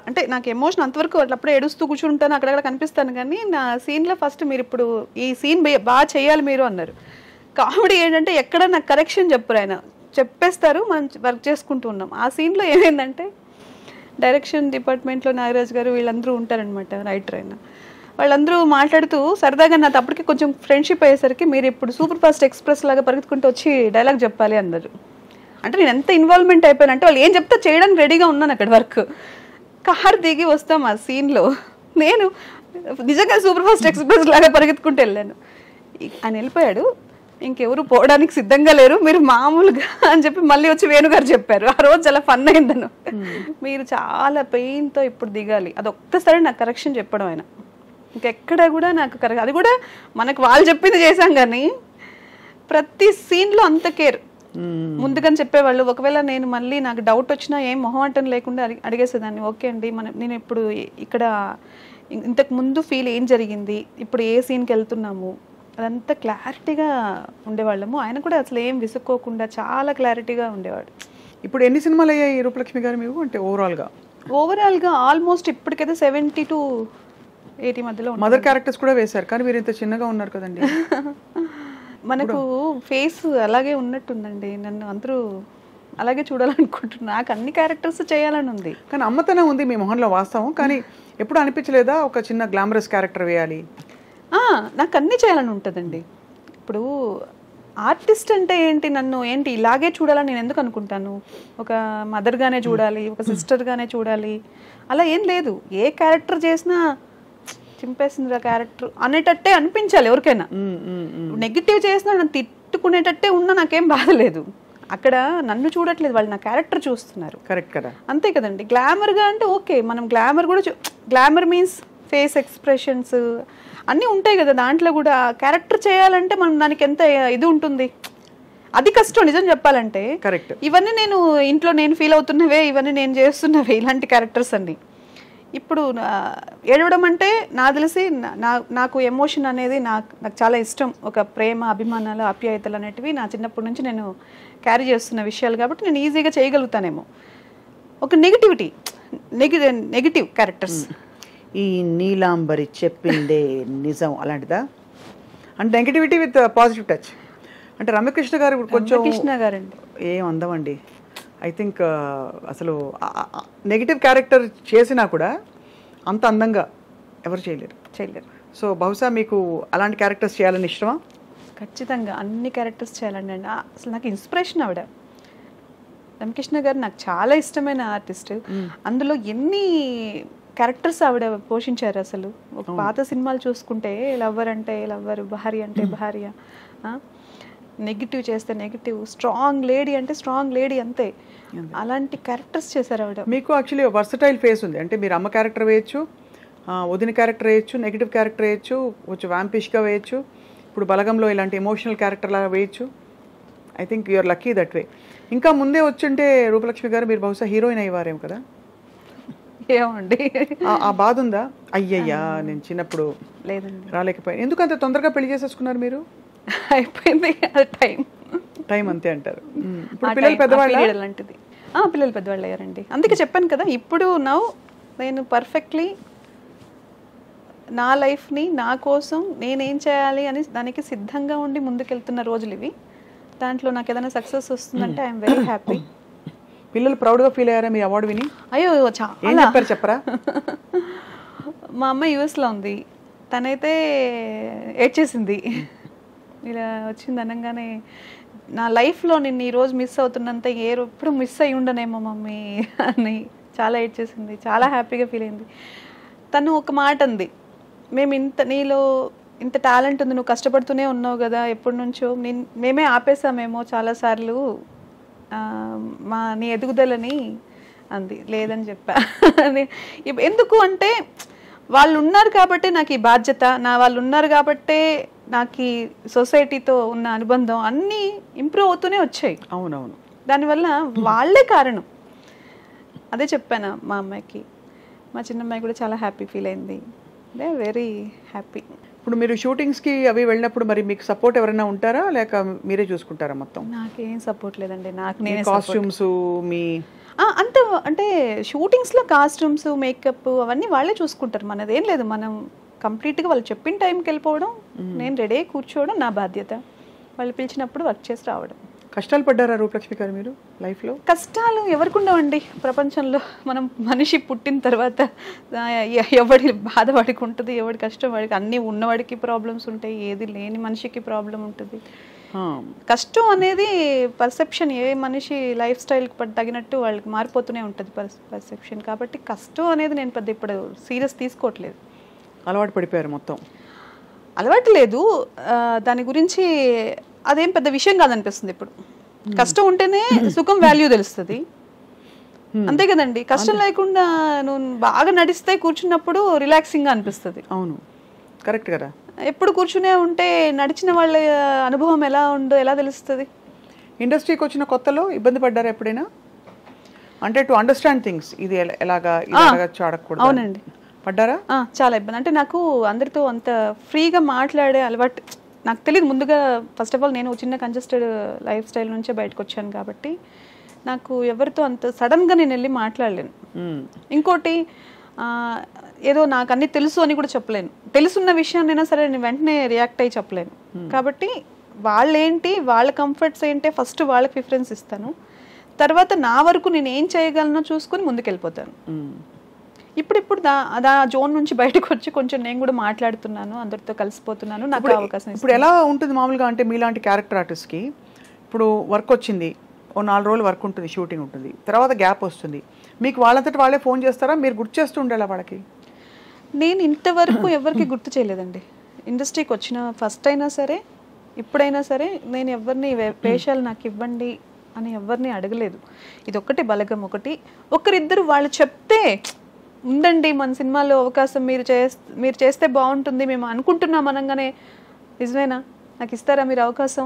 అంటే నాకు ఎమోషన్ అంతవరకు అప్పుడే ఏడుస్తూ కూర్చుంటాను, అక్కడక్కడ కనిపిస్తాను, కానీ నా సీన్లో ఫస్ట్ మీరు ఇప్పుడు ఈ సీన్ బాగా చేయాలి మీరు అన్నారు. కామెడీ ఏంటంటే ఎక్కడ నాకు కరెక్షన్ చెప్పరు, ఆయన చెప్పేస్తారు, మనం వర్క్ చేసుకుంటూ ఉన్నాం. ఆ సీన్లో ఏమైందంటే డైరెక్షన్ డిపార్ట్మెంట్లో నాగరాజ్ గారు వీళ్ళందరూ ఉంటారనమాట, రైటర్ అయినా, వాళ్ళందరూ మాట్లాడుతూ సరదాగా నాతో అప్పటికి కొంచెం ఫ్రెండ్షిప్ అయ్యేసరికి, మీరు ఇప్పుడు సూపర్ ఫాస్ట్ ఎక్స్ప్రెస్ లాగా పరిగెత్తుకుంటూ వచ్చి డైలాగ్ చెప్పాలి అన్నారు. అంటే నేను ఎంత ఇన్వాల్వ్మెంట్ అయిపోయానంటే వాళ్ళు ఏం చెప్తే చేయడానికి రెడీగా ఉన్నాను. అక్కడ వర్క్ కార్ దిగి వస్తాం ఆ సీన్లో, నేను నిజంగా సూపర్ ఫాస్ట్ ఎక్స్ప్రెస్ లాగా పరిగెత్తుకుంటూ వెళ్ళాను. ఆయన వెళ్ళిపోయాడు, ఇంకెవరు పోవడానికి సిద్ధంగా లేరు, మీరు మామూలుగా అని చెప్పి మళ్ళీ వచ్చి వేణుగారు చెప్పారు. ఆ రోజు చాలా ఫన్ అయిందను, మీరు చాలా పెయిన్తో ఇప్పుడు దిగాలి, అది ఒక్కసారి నాకు కరెక్షన్ చెప్పడం ఆయన. ఇంకెక్కడ కూడా నాకు కరెక్ట్, అది కూడా మనకు వాళ్ళు చెప్పింది చేశాం, కానీ ప్రతి సీన్లో అంత కేర్ ముందుగానే చెప్పేవాళ్ళు. ఒకవేళ నేను మళ్ళీ నాకు డౌట్ వచ్చినా ఏం మొహమాటం లేకుండా అడిగేసేదాన్ని, ఓకే అండి నేను ఇప్పుడు ఇక్కడ ఇంతకు ముందు ఫీల్ ఏం జరిగింది, ఇప్పుడు ఏ సీన్కి వెళ్తున్నాము, అదంతా క్లారిటీగా ఉండేవాళ్ళము. ఆయన కూడా అసలు ఏం విసుక్కోకుండా చాలా క్లారిటీగా ఉండేవాడు. ఇప్పుడు ఎన్ని సినిమాలు అయ్యాయి రూపలక్ష్మి గారు మీకు, అంటే ఓవరాల్గా ఆల్మోస్ట్ ఇప్పటికైతే 70 to 80 మధ్యలో. మదర్ క్యారెక్టర్స్ కూడా వేశారు, కానీ మీరు ఇంత చిన్నగా ఉన్నారు కదండి. మనకు ఫేస్ అలాగే ఉన్నట్టుందండి, నన్ను అందరూ అలాగే చూడాలనుకుంటున్నా, నాకు అన్ని క్యారెక్టర్స్ చేయాలని ఉంది, కానీ అమ్మతనం ఉంది మీ మొహంలో వాస్తవం. కానీ ఎప్పుడు అనిపించలేదా ఒక చిన్న గ్లామరస్ క్యారెక్టర్ వేయాలి? నాకు అన్నీ చేయాలని ఉంటుందండి. ఇప్పుడు ఆర్టిస్ట్ అంటే ఏంటి, నన్ను ఏంటి ఇలాగే చూడాలని నేను ఎందుకు అనుకుంటాను? ఒక మదర్గానే చూడాలి, ఒక సిస్టర్గానే చూడాలి, అలా ఏం లేదు. ఏ క్యారెక్టర్ చేసినా చింపేసింది ఆ క్యారెక్టర్ అనేటట్టే అనిపించాలి ఎవరికైనా. నెగిటివ్ చేసినా నన్ను తిట్టుకునేటట్టే ఉన్నా నాకేం బాధలేదు. అక్కడ నన్ను చూడట్లేదు, వాళ్ళు నా క్యారెక్టర్ చూస్తున్నారు. కరెక్ట్ కదా, అంతే కదండి. గ్లామర్గా అంటే ఓకే, మనం గ్లామర్ కూడా గ్లామర్ మీన్స్ ఫేస్ ఎక్స్ప్రెషన్స్ అన్నీ ఉంటాయి కదా, దాంట్లో కూడా క్యారెక్టర్ చేయాలంటే మనం దానికి ఎంత ఇది ఉంటుంది, అది కష్టం నిజం చెప్పాలంటే. కరెక్ట్. ఇవన్నీ నేను ఇంట్లో నేను ఫీల్ అవుతున్నవే, ఇవన్నీ నేను చేస్తున్నవే, ఇలాంటి క్యారెక్టర్స్ అన్ని. ఇప్పుడు ఏడవడం అంటే నాకు తెలిసి నాకు ఎమోషన్ అనేది నాకు చాలా ఇష్టం. ఒక ప్రేమ, అభిమానాలు, ఆప్యాయతలు అనేటివి నా చిన్నప్పటి నుంచి నేను క్యారీ చేస్తున్న విషయాలు కాబట్టి నేను ఈజీగా చేయగలుగుతానేమో. ఒక నెగిటివ్ క్యారెక్టర్స్, ఈ నీలాంబరి చెప్పిందే నిజం అలాంటిదా? అంటే నెగిటివిటీ విత్ పాజిటివ్ టచ్. అంటే రమ్యకృష్ణ గారు కొంచెం కృష్ణ గారండి ఏం అందమండి. ఐ థింక్ అసలు నెగిటివ్ క్యారెక్టర్ చేసినా కూడా అంత అందంగా ఎవరు చేయలేరు. సో బహుశా మీకు అలాంటి క్యారెక్టర్స్ చేయాలని ఇష్టమా? ఖచ్చితంగా అన్ని క్యారెక్టర్స్ చేయాలండి. అసలు నాకు ఇన్స్పిరేషన్ ఆవిడ. రమ్యకృష్ణ గారు నాకు చాలా ఇష్టమైన ఆర్టిస్ట్. అందులో ఎన్ని క్యారెక్టర్స్ ఆవిడ పోషించారు అసలు. ఒక పాత సినిమాలు చూసుకుంటే లవ్వర్ అంటే లవ్వర్, భార్య అంటే భార్య, నెగిటివ్ చేస్తే నెగిటివ్, స్ట్రాంగ్ లేడీ అంటే స్ట్రాంగ్ లేడీ, అంతే. అలాంటి క్యారెక్టర్స్ చేశారు ఆవిడ. మీకు యాక్చువల్లీ వర్సటైల్ ఫేస్ ఉంది. అంటే మీరు అమ్మ క్యారెక్టర్ వేయచ్చు, వదిన క్యారెక్టర్ వేయచ్చు, నెగిటివ్ క్యారెక్టర్ వేయచ్చు, కొంచెం వ్యాంపిష్గా వేయచ్చు, ఇప్పుడు బలగంలో ఇలాంటి ఎమోషనల్ క్యారెక్టర్ లాగా వేయచ్చు. I think you're lucky that way. ఇంకా ముందే వచ్చుంటే రూపలక్ష్మి గారు మీరు బహుశా హీరోయిన్ అయ్యేవారేమో కదా? ఏమండి ఆ బాధ ఉందా? అయ్యయ్యా నేను చిన్నప్పుడు లేదండి, రాలేకపోయాను. ఎందుకు అంత తొందరగా పెళ్లి చేసేసుకున్నారు మీరు? అయిపోయింది టైం అంతే అంటారు. ఇప్పుడు పిల్లలు పెద్దవాళ్ళు అలాంటిది. పిల్లలు పెద్దవాళ్ళు అయ్యారండి. అందుకే చెప్పాను కదా, ఇప్పుడు నేను పర్ఫెక్ట్లీ నా లైఫ్ని నా కోసం నేనేం చేయాలి అని దానికి సిద్ధంగా ఉండి ముందుకెళ్తున్న రోజులు ఇవి. దాంట్లో నాకు ఏదైనా సక్సెస్ వస్తుందంటే ఐఎమ్ వెరీ హ్యాపీ. పిల్లలు ప్రౌడ్గా ఫీల్ అయ్యారా మీ అవార్డు విని? అయ్యో ఏం చెప్పారు చెప్పరా? మా అమ్మ యూఎస్లో ఉంది, తనైతే ఏడ్చేసింది. ఇలా వచ్చింది అనగానే నా లైఫ్లో నేను ఈరోజు మిస్ అవుతున్నంత ఎప్పుడు మిస్ అయ్యి ఉండనేమో మమ్మీ అని చాలా ఏడ్చేసింది. చాలా హ్యాపీగా ఫీల్ అయింది. తను ఒక మాట అంది, మేము నీలో ఇంత టాలెంట్ ఉంది, నువ్వు కష్టపడుతూనే ఉన్నావు కదా ఎప్పటి నుంచో, మేమే ఆపేసామేమో చాలాసార్లు నీ ఎదుగుదలని అంది. లేదని చెప్పా. ఎందుకు అంటే వాళ్ళు ఉన్నారు కాబట్టి నాకు ఈ బాధ్యత, వాళ్ళు ఉన్నారు కాబట్టే నాకు ఈ సొసైటీతో ఉన్న అనుబంధం అన్నీ ఇంప్రూవ్ అవుతూనే వచ్చాయి. అవునవును, దానివల్ల వాళ్ళే కారణం. అదే చెప్పాను మా అమ్మాయికి. మా చిన్నమ్మాయి కూడా చాలా హ్యాపీ ఫీల్ అయింది. They very happy. ఇప్పుడు మీరు షూటింగ్స్కి అవి వెళ్ళినప్పుడు మరి మీకు సపోర్ట్ ఎవరైనా ఉంటారా, లేక మీరే చూసుకుంటారా మొత్తం? నాకేం సపోర్ట్ లేదండి. నేను కాస్ట్యూమ్స్ మీ అంత అంటే షూటింగ్స్లో కాస్ట్యూమ్స్, మేకప్ అవన్నీ వాళ్ళే చూసుకుంటారు. మనదేం లేదు. మనం కంప్లీట్గా వాళ్ళు చెప్పిన టైంకి వెళ్ళిపోవడం, నేను రెడీ కూర్చోవడం నా బాధ్యత. వాళ్ళు పిలిచినప్పుడు వర్క్ చేసి రావడం. కష్టాలు పడ్డారా రూపలక్ష్మి గారు మీరు లైఫ్లో? కష్టాలు ఎవరికి ఉండవండి ప్రపంచంలో. మనం మనిషి పుట్టిన తర్వాత ఎవడి బాధ వాడికి ఉంటుంది, ఎవడి కష్టం వాడికి. అన్నీ ఉన్నవాడికి ప్రాబ్లమ్స్ ఉంటాయి, ఏది లేని మనిషికి ప్రాబ్లం ఉంటుంది. కష్టం అనేది పర్సెప్షన్, ఏ మనిషి లైఫ్ స్టైల్కి తగినట్టు వాళ్ళకి మారిపోతూనే ఉంటుంది పర్సెప్షన్. కాబట్టి కష్టం అనేది నేను పెద్ద ఇప్పుడు సీరియస్ తీసుకోవట్లేదు. అలవాటు పడిపోయారు మొత్తం? అలవాటు లేదు, దాని గురించి అదేం పెద్ద విషయం కాదనిపిస్తుంది ఇప్పుడు. కష్టం ఉంటేనే సుఖం వాల్యూ తెలుస్తుంది, అంతే కదండి. కష్టం లేకుండా నువ్వు బాగా నడిస్తే కూర్చున్నప్పుడు రిలాక్సింగ్గా అనిపిస్తుంది. అవును, కరెక్ట్ కదా. ఎప్పుడు కూర్చునే ఉంటే నడిచిన వాళ్ళ అనుభవం ఎలా ఉందో ఎలా తెలుస్తుంది? ఇండస్ట్రీకి వచ్చిన కొత్తలో ఇబ్బంది పడ్డారా ఎప్పుడైనా? అంటే టు అండర్స్టాండ్ థింగ్స్, ఇది ఎలాగా అడగకూడదు. అవునండి, పడ్డారా? చాలా ఇబ్బంది. అంటే నాకు అందరితో అంత ఫ్రీగా మాట్లాడే అలవాటు నాకు తెలియదు ముందుగా. ఫస్ట్ ఆఫ్ ఆల్ నేను చిన్న కంజెస్టెడ్ లైఫ్ స్టైల్ నుంచే బయటకు వచ్చాను కాబట్టి నాకు ఎవరితో అంత సడన్గా నేను వెళ్ళి మాట్లాడలేను. ఇంకోటి ఏదో నాకు అన్నీ తెలుసు అని కూడా చెప్పలేను. తెలుసున్న విషయాన్నైనా సరే నేను వెంటనే రియాక్ట్ అయ్యి చెప్పలేను. కాబట్టి వాళ్ళేంటి, వాళ్ళ కంఫర్ట్స్ ఏంటి, ఫస్ట్ వాళ్ళకి ప్రిఫరెన్స్ ఇస్తాను. తర్వాత నా వరకు నేను ఏం చేయగలనో చూసుకొని ముందుకెళ్ళిపోతాను. ఇప్పుడు ఆ జోన్ నుంచి బయటకు వచ్చి కొంచెం నేను కూడా మాట్లాడుతున్నాను, అందరితో కలిసిపోతున్నాను. నాకు అవకాశం. ఇప్పుడు ఎలా ఉంటుంది మామూలుగా అంటే మీలాంటి క్యారెక్టర్ ఆర్టిస్ట్కి ఇప్పుడు వర్క్ వచ్చింది, ఓ 4 రోజులు వర్క్ ఉంటుంది, షూటింగ్ ఉంటుంది, తర్వాత గ్యాప్ వస్తుంది, మీకు వాళ్ళంతటి వాళ్ళే ఫోన్ చేస్తారా, మీరు గుర్తు చేస్తూ ఉండాలా వాళ్ళకి? నేను ఇంతవరకు ఎవరికి గుర్తు చేయలేదండి. ఇండస్ట్రీకి వచ్చిన ఫస్ట్ అయినా సరే ఇప్పుడైనా సరే నేను ఎవరిని వేషాలు నాకు ఇవ్వండి అని ఎవరిని అడగలేదు. ఇది ఒక్కటి బలగం ఒకటి. ఒకరిద్దరు వాళ్ళు చెప్తే ఉండండి మన సినిమాలో అవకాశం మీరు చేస్తే బాగుంటుంది మేము అనుకుంటున్నాం అనగానే నిజమేనా నాకు ఇస్తారా మీరు అవకాశం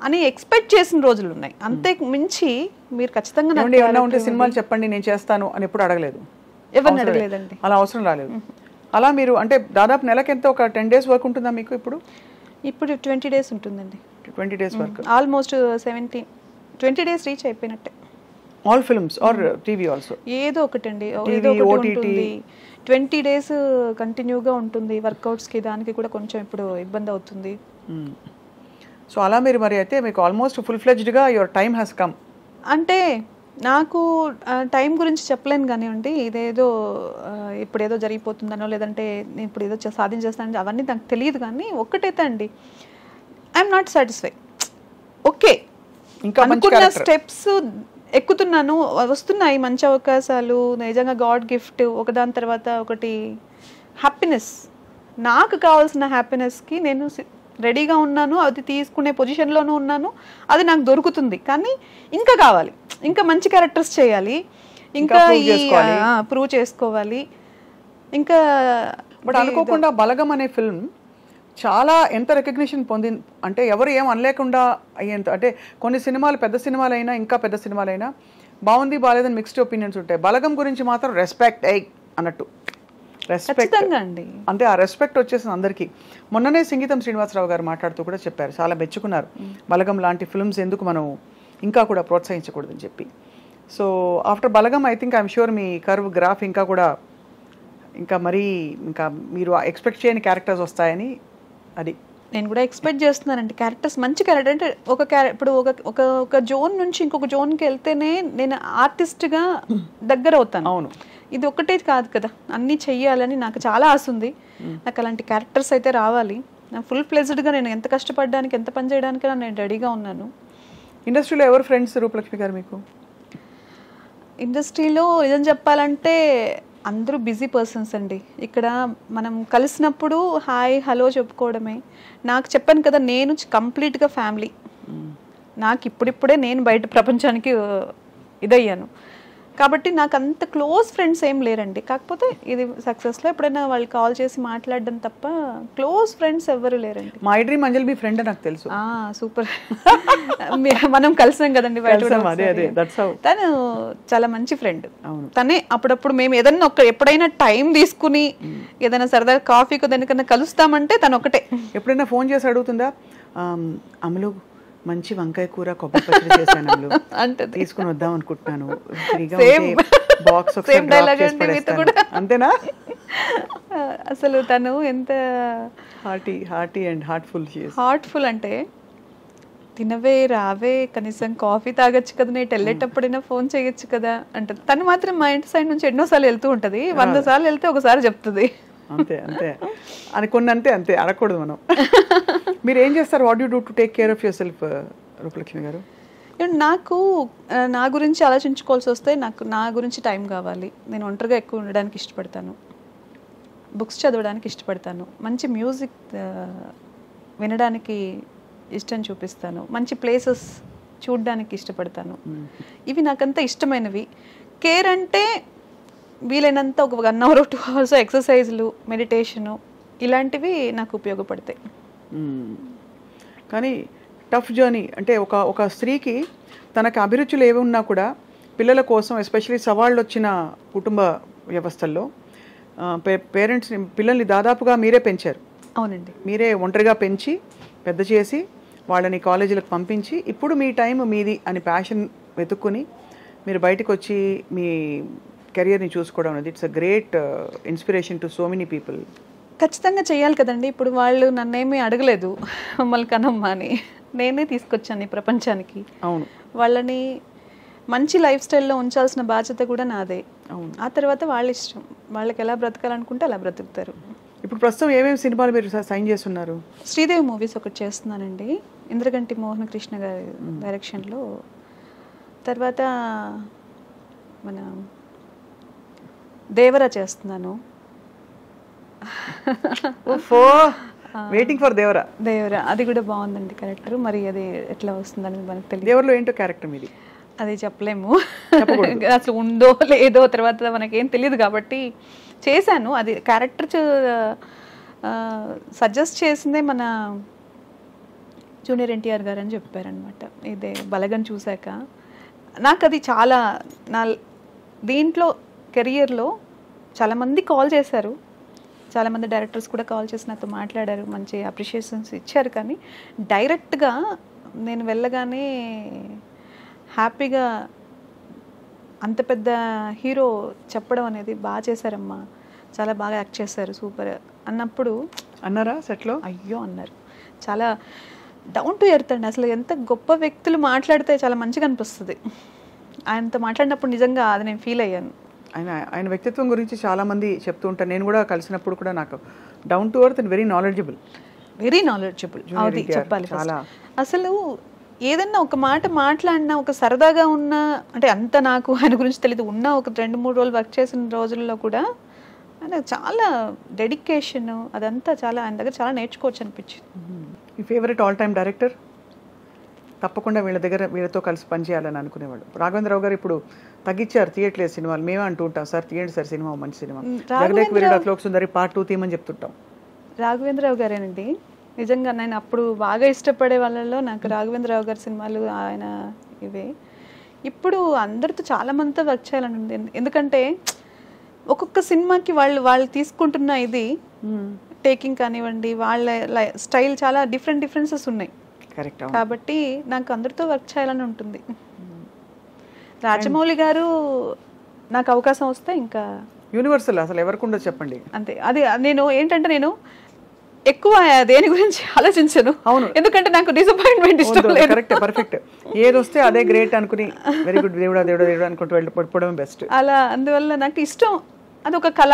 అని ఎక్స్పెక్ట్ చేసిన రోజులు ఉన్నాయి. అంతే మించి మీరు ఖచ్చితంగా ఉంటే సినిమాలు చెప్పండి నేను చేస్తాను అని ఎప్పుడు అడగలేదు, ఎవరిని అడగలేదండి. అలా అవసరం రాలేదు. అలా మీరు అంటే దాదాపు నెలకి ఎంత ఒక 10 days వర్క్ ఉంటుందా మీకు? ఇప్పుడు 20 days ఉంటుందండి. 20 days work, almost 20 days reach అయిపోయినట్టే. All films or TV also? ఏదో ఒకటండి, ఏదో ఒకటి ఉంటుంది. 20 days కంటిన్యూగా ఉంటుంది. వర్కౌట్స్కి దానికి కూడా కొంచెం ఇప్పుడు ఇబ్బంది అవుతుంది. సో అలా మీరు మరి అయితే మీకు ఆల్మోస్ట్ ఫుల్ ఫ్లెడ్జ్డ్గా యువర్ టైమ్ హ్యాస్ కమ్. అంటే నాకు టైం గురించి చెప్పలేను కానివ్వండి, ఇదేదో ఇప్పుడు ఏదో జరిగిపోతుందనో లేదంటే నేను ఇప్పుడు ఏదో సాధించేస్తానని అవన్నీ నాకు తెలియదు. కానీ ఒక్కటైతే అండి, ఐఎమ్ నాట్ సాటిస్ఫై. ఓకే, ఇంకా అనుకున్న స్టెప్స్ ఎక్కుతున్నాను, వస్తున్నాయి మంచి అవకాశాలు, నిజంగా గాడ్ గిఫ్ట్ ఒకదాని తర్వాత ఒకటి. హ్యాపీనెస్, నాకు కావాల్సిన హ్యాపీనెస్కి నేను రెడీగా ఉన్నాను, అది తీసుకునే పొజిషన్లోనూ ఉన్నాను, అది నాకు దొరుకుతుంది. కానీ ఇంకా కావాలి, ఇంకా మంచి క్యారెక్టర్స్ చేయాలి, ఇంకా ప్రూవ్ చేసుకోవాలి. ఇంకా బట్ అనుకోకుండా బలగం అనే ఫిల్మ్ చాలా ఎంత రికగ్నిషన్ పొందింది అంటే ఎవరు ఏం అనలేకుండా అయ్యేంత. అంటే కొన్ని సినిమాలు పెద్ద సినిమాలైనా ఇంకా పెద్ద సినిమాలైనా బాగుంది బాగాలేదని మిక్స్డ్ ఒపీనియన్స్ ఉంటాయి. బలగం గురించి మాత్రం రెస్పెక్ట్ అన్నట్టు రెస్పెక్ట్ అండి. అంటే ఆ రెస్పెక్ట్ వచ్చేసింది అందరికీ. మొన్ననే సంగీతం శ్రీనివాసరావు గారు మాట్లాడుతూ కూడా చెప్పారు, చాలా మెచ్చుకున్నారు బలగం లాంటి ఫిల్మ్స్ ఎందుకు మనం ఇంకా కూడా ప్రోత్సహించకూడదని చెప్పి. So after Balagam I think I'm sure me curve graph ఇంకా మరీ ఇంకా మీరు ఎక్స్పెక్ట్ చేయని క్యారెక్టర్స్ వస్తాయని అది నేను కూడా ఎక్స్పెక్ట్ చేస్తున్నానండి. క్యారెక్టర్స్ మంచి క్యారెక్టర్ అంటే ఇప్పుడు ఒక జోన్ నుంచి ఇంకొక జోన్కి వెళ్తేనే నేను ఆర్టిస్ట్గా దగ్గర అవుతాను. అవును, ఇది ఒక్కటే కాదు కదా, అన్నీ చెయ్యాలని నాకు చాలా ఆశ ఉంది. నాకు అలాంటి క్యారెక్టర్స్ అయితే రావాలి. ఫుల్ ఫ్లెజ్డ్గా నేను ఎంత కష్టపడడానికి ఎంత పని చేయడానికైనా నేను రెడీగా ఉన్నాను. ఇండస్ట్రీలో ఎవరు ఫ్రెండ్స్ రూపలక్ష్మి గారు మీకు? ఇండస్ట్రీలో నిజం చెప్పాలంటే అందరూ బిజీ పర్సన్స్ అండి. ఇక్కడ మనం కలిసినప్పుడు హాయ్ హలో చెప్పుకోవడమే. నాకు చెప్పాను కదా, నేను కంప్లీట్గా ఫ్యామిలీ. నాకు ఇప్పుడిప్పుడే నేను బయట ప్రపంచానికి ఇదయ్యాను కాబట్టి నాకు అంత క్లోజ్ ఫ్రెండ్స్ ఏం లేరండి. కాకపోతే ఇది సక్సెస్లో ఎప్పుడైనా వాళ్ళు కాల్ చేసి మాట్లాడడం తప్ప క్లోజ్ ఫ్రెండ్స్ ఎవరు లేరండి. My dream Anjali me friend నాకు తెలుసు. సూపర్, మనం కలిసాం కదండి తను చాలా మంచి ఫ్రెండ్. తనే అప్పుడప్పుడు మేము ఏదన్నా ఎప్పుడైనా టైం తీసుకుని ఏదైనా సరదా కాఫీకి దానికన్నా కలుస్తామంటే తను ఒకటే. ఎప్పుడైనా ఫోన్ చేసి అడుగుతుందా, అమలు మంచి వంకాయ కూర కొబ్బరి పచ్చడి చేశాను అంటే తీసుకుని వద్దాం అనుకుంటున్నాను, బాక్స్ అంతేనా? అసలు తను ఎంత హార్టీ అండ్ హార్ట్ఫుల్ అంటే తినవే రావే కనీసం కాఫీ తాగొచ్చు కదా, నేను వెళ్ళేటప్పుడైనా ఫోన్ చేయొచ్చు కదా అంటే. తను మాత్రం మా ఇంటి సైడ్ నుంచి ఎన్నోసార్లు వెళ్తూ ఉంటుంది, 100 సార్లు వెళ్తే ఒకసారి చెప్తుంది. అంతే అనుకున్న అంతే అనకూడదు మనం. మీరు ఏం చేస్తారు? What you do to take care of your self Rupalakshmi గారు? నాకు నా గురించి ఆలోచించుకోవాల్సి వస్తే నా గురించి టైం కావాలి. నేను ఒంటరిగా ఎక్కువ ఉండడానికి ఇష్టపడతాను, బుక్స్ చదవడానికి ఇష్టపడతాను, మంచి మ్యూజిక్ వినడానికి ఇష్టం చూపిస్తాను, మంచి ప్లేసెస్ చూడడానికి ఇష్టపడతాను. ఇవి నాకంతా ఇష్టమైనవి. కేర్ అంటే వీలైనంత ఒక 1 hour 2 hours ఎక్సర్సైజ్లు, మెడిటేషను ఇలాంటివి నాకు ఉపయోగపడతాయి. కానీ టఫ్ జర్నీ అంటే ఒక స్త్రీకి తనకు అభిరుచులు ఏవి ఉన్నా కూడా పిల్లల కోసం ఎస్పెషలీ సవాళ్ళు వచ్చిన కుటుంబ వ్యవస్థల్లో పేరెంట్స్ని పిల్లల్ని దాదాపుగా మీరే పెంచారు. అవునండి, మీరే ఒంటరిగా పెంచి పెద్ద చేసి వాళ్ళని కాలేజీలకు పంపించి ఇప్పుడు మీ టైం మీది అని ప్యాషన్ వెతుక్కుని మీరు బయటకు వచ్చి మీ కెరియర్ని చూసుకోవడం అనేది it's a great inspiration to so many people. ఖచ్చితంగా చేయాలి కదండి. ఇప్పుడు వాళ్ళు నన్నేమీ అడగలేదు మమ్మల్ని కనమ్మా అని, నేనే తీసుకొచ్చాను ఈ ప్రపంచానికి. అవును, వాళ్ళని మంచి లైఫ్ స్టైల్లో ఉంచాల్సిన బాధ్యత కూడా నాదే. అవును, ఆ తర్వాత వాళ్ళ ఇష్టం, వాళ్ళకి ఎలా బ్రతకాలనుకుంటే అలా బ్రతుకుతారు. ఇప్పుడు ప్రస్తుతం ఏమేమి సినిమాలు మీరు సైన్ చేస్తున్నారు? శ్రీదేవి మూవీస్ ఒకటి చేస్తున్నానండి, ఇంద్రగంటి మోహన కృష్ణ గారి డైరెక్షన్లో. తర్వాత మన దేవరా చేస్తున్నాను. Waiting for Devara. దేవరా అది కూడా బాగుందండి క్యారెక్టర్. మరి అది ఎట్లా వస్తుందని మనకు తెలియదు. దేవరలో ఏంటో క్యారెక్టర్ మీది అది చెప్పలేము, అసలు ఉందో లేదో తర్వాత మనకేం తెలియదు కాబట్టి చేశాను. అది క్యారెక్టర్ సజెస్ట్ చేసిందే మన జూనియర్ ఎన్టీఆర్ గారు అని చెప్పారనమాట. ఇదే బలగం చూశాక నాకు అది చాలా నా దీంట్లో కెరియర్లో చాలామంది కాల్ చేశారు, చాలామంది డైరెక్టర్స్ కూడా కాల్ చేసి నాతో మాట్లాడారు, మంచి అప్రిషియేషన్స్ ఇచ్చారు. కానీ డైరెక్ట్గా నేను వెళ్ళగానే హ్యాపీగా అంత పెద్ద హీరో చెప్పడం అనేది బాగా చేశారమ్మా, చాలా బాగా యాక్ట్ చేశారు, సూపర్ అన్నప్పుడు అన్నారా సెట్లో? అయ్యో అన్నారు. చాలా డౌన్ టు ఎర్త్ అండి. అసలు ఎంత గొప్ప వ్యక్తులు మాట్లాడితే చాలా మంచిగా అనిపిస్తుంది. ఆయనతో మాట్లాడినప్పుడు నిజంగా అది నేను ఫీల్ అయ్యాను. ఆయన వ్యక్తిత్వం గురించి చాలా మంది చెప్తూ ఉంటారు. నేను కూడా కలిసినప్పుడు కూడా నాకు down to earth and very knowledgeable అది చెప్పాలి. అసలు ఏదన్నా ఒక మాట మాట్లాడినా, ఒక సరదాగా ఉన్నా, అంటే అంత నాకు ఆయన గురించి తెలియదు, ఉన్న ఒక 2-3 రోజులు వర్క్ చేసిన రోజుల్లో కూడా ఆయన చాలా డెడికేషన్ అదంతా చాలా ఆయన దగ్గర చాలా నేర్చుకోవచ్చు అనిపించింది. మీ ఫేవరెట్ ఆల్ టైమ్ డైరెక్టర్? తప్పకుండా వీళ్ళతో కలిసి పనిచేయాలని అనుకునేవాడు. రాఘవేంద్రరావు గారు ఇప్పుడు తగ్గించారు, తీయట్లేదు సినిమాలు. మేమే అంటూ ఉంటాం, సార్ తీయండి సార్ సినిమా, మంచి సినిమా. జగదేక్ వీరుడు అతిలోక సుందరి పార్ట్ 2 తీయమని చెప్తుంటాం. రాఘవేంద్రరావు గారేనండి నిజంగా. నేను అప్పుడు బాగా ఇష్టపడే వాళ్ళలో నాకు రాఘవేంద్రరావు గారి సినిమాలు ఆయన ఇవే. ఇప్పుడు అందరితో చాలా మందితో వర్క్ చేయాలని ఉంది. ఎందుకంటే ఒక్కొక్క సినిమాకి వాళ్ళు తీసుకుంటున్న ఇది టేకింగ్ కానివ్వండి, వాళ్ళ స్టైల్ చాలా డిఫరెన్సెస్ ఉన్నాయి. కరెక్ట్. కాబట్టి నాకు అందరితో వర్క్ చేయాలని ఉంటుంది. రాజమౌళి గారు నాకు అవకాశం వస్తే ఇంకా యూనివర్సల్ అసలు ఎవరికి ఉండదు చెప్పండి. అంతే. అది నేను ఏంటంటే నేను ఎక్కువ దేని గురించి ఆలోచించను. అవును, ఎందుకంటే నాకు డిసప్పాయింట్మెంట్ ఇష్టం లేదు. Correct, perfect. ఏది వస్తే అదే గ్రేట్ అనుకుని వెరీ గుడ్ దేవుడా దేవుడా దేవుడా అనుకుంటూ వెళ్ళిపోవడం బెస్ట్. అలా అందువల్ల నాకు ఇష్టం, అది ఒక కళ.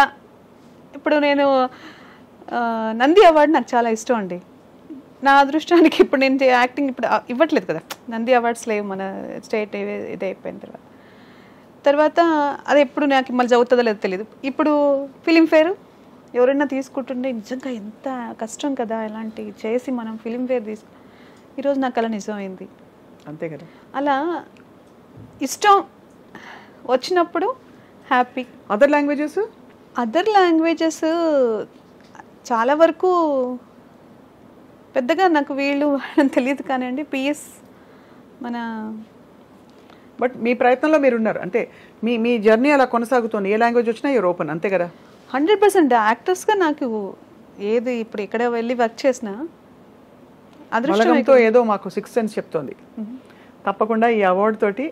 ఇప్పుడు నేను నంది అవార్డు నాకు చాలా ఇష్టం అండి. నా అదృష్టానికి ఇప్పుడు నేను యాక్టింగ్ ఇప్పుడు ఇవ్వట్లేదు కదా, నంది అవార్డ్స్ లేవు మన స్టేట్ ఇది అయిపోయిన తర్వాత అది ఎప్పుడు నాకు మళ్ళీ చదువుతుందో లేదో తెలియదు. ఇప్పుడు ఫిలింఫేర్ ఎవరైనా తీసుకుంటుంటే నిజంగా ఎంత కష్టం కదా ఇలాంటి చేసి మనం ఫిలింఫేర్ ఈరోజు నాకు అలా నిజమైంది. అంతే కదా. అలా ఇష్టం వచ్చినప్పుడు హ్యాపీ. అదర్ లాంగ్వేజెస్ చాలా వరకు పెద్దగా నాకు వీళ్ళు తెలియదు కానివ్వండి. పిఎస్ మన బట్ మీ ప్రయత్నంలో మీరు ఉన్నారు, అంటే మీ జర్నీ అలా కొనసాగుతుంది. ఏ లాంగ్వేజ్ వచ్చినా యూర్ ఓపెన్, అంతే కదా? 100%. యాక్టర్స్గా నాకు ఏది ఇప్పుడు ఎక్కడ వెళ్ళి వర్క్ చేసినా అదృష్టంతో ఏదో మాకు 6th సెన్స్ చెప్తోంది. తప్పకుండా ఈ అవార్డు తోటి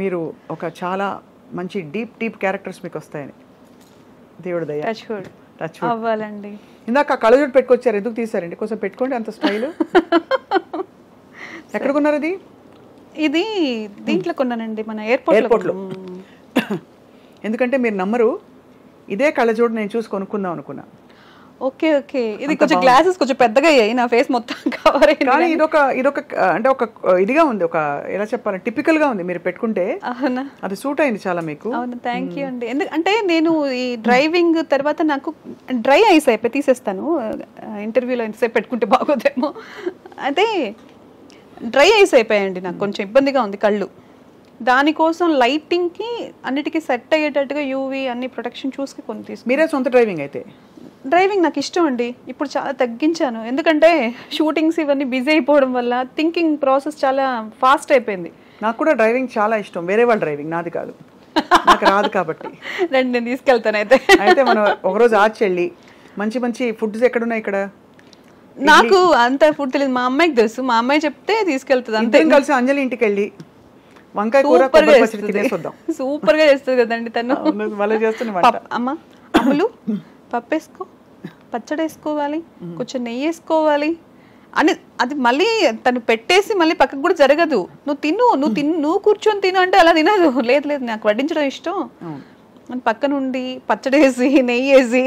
మీరు ఒక చాలా మంచి డీప్ క్యారెక్టర్స్ మీకు వస్తాయని దేవుడు దయ. టచ్ అవ్వాలండి. ఇందాక కళ్ళజోడు పెట్టుకొచ్చారు, ఎందుకు తీసారండి? కొంచెం పెట్టుకోండి, అంత స్టైల్. ఎక్కడ కొన్నారు అది? ఇది దీంట్లో కొన్నానండి, మన ఎయిర్పోర్ట్లో. ఎందుకంటే మీరు నమ్మరు, ఇదే కళ్ళజోడు నేను చూసి కొనుక్కుందాం అనుకున్నా. ఓకే. ఇది కొంచెం గ్లాసెస్ కొంచెం పెద్దగా అయ్యాయి, నా ఫేస్ మొత్తం కవర్ అయ్యింది. కానీ ఇదొక అంటే ఒక ఇదిగా ఉంది, ఒక ఎలా చెప్పాలి, టిపికల్ గా ఉంది. మీరు పెట్టుకుంటే అది సూట్ అయింది చాలా మీకు. అవును, థ్యాంక్ యూ అండి. ఎందుకంటే నేను ఈ డ్రైవింగ్ తర్వాత నాకు డ్రై ఐస్ అయిపోయి తీసేస్తాను. ఇంటర్వ్యూలో ఎంతసేపు పెట్టుకుంటే బాగోదేమో. అయితే డ్రై ఐస్ అయిపోయాయండి, నాకు కొంచెం ఇబ్బందిగా ఉంది కళ్ళు. దానికోసం లైటింగ్కి అన్నిటికీ సెట్ అయ్యేటట్టుగా యూవీ అన్ని ప్రొటెక్షన్ చూసుకుని కొన్ని తీసుకు. మీరే సొంత డ్రైవింగ్ అయితే? డ్రైవింగ్ నాకు ఇష్టం అండి, ఇప్పుడు చాలా తగ్గించాను. ఎందుకంటే షూటింగ్స్ ఇవన్నీ బిజీ అయిపోవడం వల్ల థింకింగ్ ప్రాసెస్ చాలా ఫాస్ట్ అయిపోయింది. నాకు కూడా డ్రైవింగ్ చాలా ఇష్టం, వేరే వాళ్ళ డ్రైవింగ్, నాది కాదు, నాకు రాదు కాబట్టి. రండి నేను తీసుకెళ్తాను. అయితే మనం ఒకరోజు ఆచి వెళ్ళి మంచి ఫుడ్స్ ఎక్కడున్నాయి ఇక్కడ? నాకు అంత ఫుడ్ తెలియదు, మా అమ్మాయికి తెలుసు. మా అమ్మాయి చెప్తే తీసుకెళ్తుంది. అంతే. కలిసి అంజలి ఇంటికి వెళ్ళి వంకాయ కూర తినేసొద్దాం. సూపర్ గా చేస్తుంది కదండి తను. అమ్మ అమ్ములు పప్పు వేసుకో, పచ్చడి వేసుకోవాలి, కొంచెం నెయ్యి వేసుకోవాలి అని అది మళ్ళీ తను పెట్టేసి మళ్ళీ పక్కకు కూడా జరగదు. నువ్వు కూర్చొని తిను అంటే అలా తినదు. లేదు నాకు వడ్డించడం ఇష్టం అని పక్క నుండి పచ్చడి వేసి నెయ్యి వేసి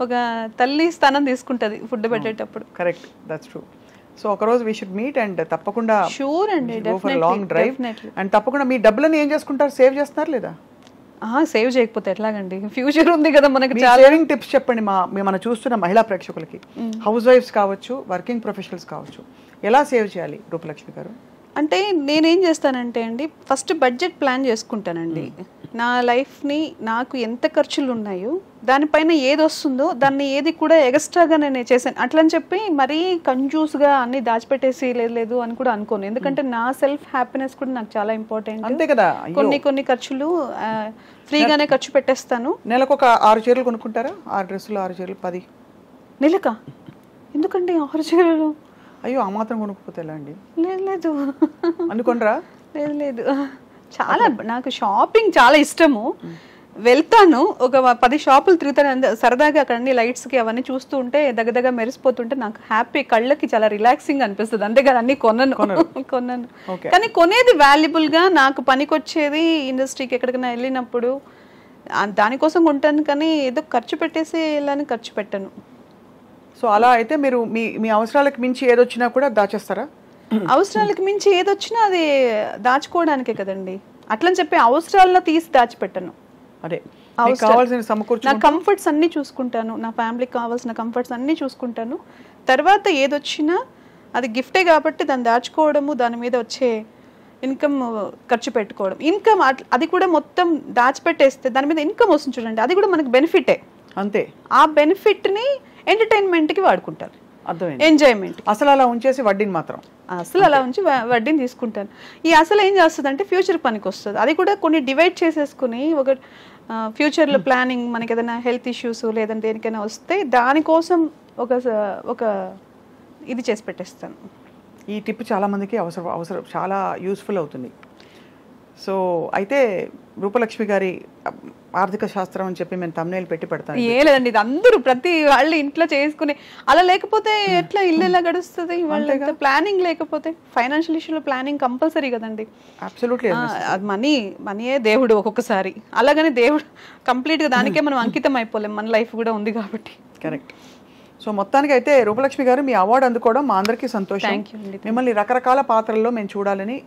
ఒక తల్లి స్థానం తీసుకుంటది ఫుడ్ పెట్టేటప్పుడు. Correct, that's true. సో ఒక రోజు వి షుడ్ మీట్ అండ్ తప్పకుండా షూర్ అండి, లాంగ్ డ్రైవ్. అండ్ తప్పకుండా మీ డబ్బులను ఏం చేసుకుంటారు, సేవ్ చేస్తున్నారు లేదా? సేవ్ చేయకపోతే ఎట్లాగండి, ఫ్యూచర్ ఉంది కదా మనకి. సేవింగ్ టిప్స్ చెప్పండి మనం చూస్తున్న మహిళా ప్రేక్షకులకి, హౌస్ వైఫ్స్ కావచ్చు, వర్కింగ్ ప్రొఫెషనల్స్ కావచ్చు, ఎలా సేవ్ చేయాలి రూపలక్ష్మి గారు? అంటే నేనేం చేస్తానంటే అండి, ఫస్ట్ బడ్జెట్ ప్లాన్ చేసుకుంటానండి. నా లైఫ్ని నాకు ఎంత ఖర్చులు ఉన్నాయో దానిపైన ఏది వస్తుందో దాన్ని ఏది కూడా ఎక్స్ట్రాగా నేను చేశాను అట్లని చెప్పి మరీ కంజూస్గా అన్ని దాచిపెట్టేసి లేదు అని కూడా అనుకోను. ఎందుకంటే నా సెల్ఫ్ హ్యాపీనెస్ కూడా నాకు చాలా ఇంపార్టెంట్. అంతే కదా. కొన్ని ఖర్చులు ఫ్రీగానే ఖర్చు పెట్టేస్తాను. నెలకు ఒక 6 చీరలు కొనుక్కుంటారా? 6 డ్రెస్సులు, 6 చీరలు, 10 నెలక? ఎందుకండి 6 చీరలు? అయ్యో, ఆ మాత్రం కొనుక్కోతే ఎలా అండి? లేదు అనుకోనరా? లేదు, చాలా నాకు షాపింగ్ చాలా ఇష్టము. వెళ్తాను, ఒక 10 షాపులు తిరుగుతాను సరదాగా. అక్కడ అన్ని లైట్స్కి అవన్నీ చూస్తూ ఉంటే దగ్గర మెరిసిపోతుంటే నాకు హ్యాపీ, కళ్ళకి చాలా రిలాక్సింగ్ అనిపిస్తుంది. అంతేగాని అన్ని కొన్నాను. కానీ కొనేది వాల్యుబుల్గా నాకు పనికొచ్చేది. ఇండస్ట్రీకి ఎక్కడికైనా వెళ్ళినప్పుడు దానికోసం కొంటాను, కానీ ఏదో ఖర్చు పెట్టేసి వెళ్ళని ఖర్చు పెట్టాను. సో అలా అయితే మీరు మీ అవసరాలకు మించి ఏదొచ్చినా కూడా దాచేస్తారా? అవసరాలకు మించి ఏదొచ్చినా అది దాచుకోవడానికే కదండి. అట్లని చెప్పి అవసరాల్లో తీసి దాచిపెట్టాను. అదే కావాల్సిన సమకూర్చు, నా కంఫర్ట్స్ అన్నీ చూసుకుంటాను, నా ఫ్యామిలీకి కావాల్సిన కంఫర్ట్స్ అన్నీ చూసుకుంటాను. తర్వాత ఏదొచ్చినా అది గిఫ్టే కాబట్టి దాన్ని దాచుకోవడము, దాని మీద వచ్చే ఇన్కమ్ ఖర్చు పెట్టుకోవడం. ఇన్కమ్ అది కూడా మొత్తం దాచిపెట్టేస్తే దాని మీద ఇన్కమ్ వస్తుంది చూడండి, అది కూడా మనకి బెనిఫిటే. అంతే. ఆ బెనిఫిట్ని ఎంటర్టైన్మెంట్కి వాడుకుంటాను, అర్థమైంది, ఎంజాయ్మెంట్. అసలు అలా ఉంచేసి వడ్డీని మాత్రం అలా ఉంచి వడ్డీని తీసుకుంటాను. ఈ అసలు ఏం చేస్తుంది అంటే ఫ్యూచర్ పనికి వస్తుంది. అది కూడా కొన్ని డివైడ్ చేసేసుకుని ఒక ఫ్యూచర్లో ప్లానింగ్, మనకి ఏదైనా హెల్త్ ఇష్యూస్ లేదంటే దేనికైనా వస్తే దానికోసం ఒక ఇది చేసి పెట్టేస్తాను. ఈ టిప్ చాలా మందికి అవసరం చాలా యూస్ఫుల్ అవుతుంది. సో అయితే రూపలక్ష్మి గారి ఆర్థిక శాస్త్రం అని చెప్పి మేము thumbnail పెట్టి పెడతాను. ఏ లేదండి, ఇది అందరూ ప్రతి వాళ్ళు ఇంట్లో చేసుకునే, అలా లేకపోతే ఎట్లా ఇల్లు ఎలా గడుస్తుంది? వాళ్ళ ప్లానింగ్ లేకపోతే, ఫైనాన్షియల్ ఇష్యూలో ప్లానింగ్ కంపల్సరీ కదండి. అబ్సల్యూట్లీ. అది మనీయే దేవుడు ఒక్కొక్కసారి. అలాగని దేవుడు కంప్లీట్గా దానికే మనం అంకితం అయిపోలేం, మన లైఫ్ కూడా ఉంది కాబట్టి. కరెక్ట్. సో మొత్తానికి అయితే రూపలక్ష్మి గారు మీ అవార్డు అందుకోవడం మా అందరికీ సంతోషం. మిమ్మల్ని రకరకాల పాత్రల్లో మేము చూడాలని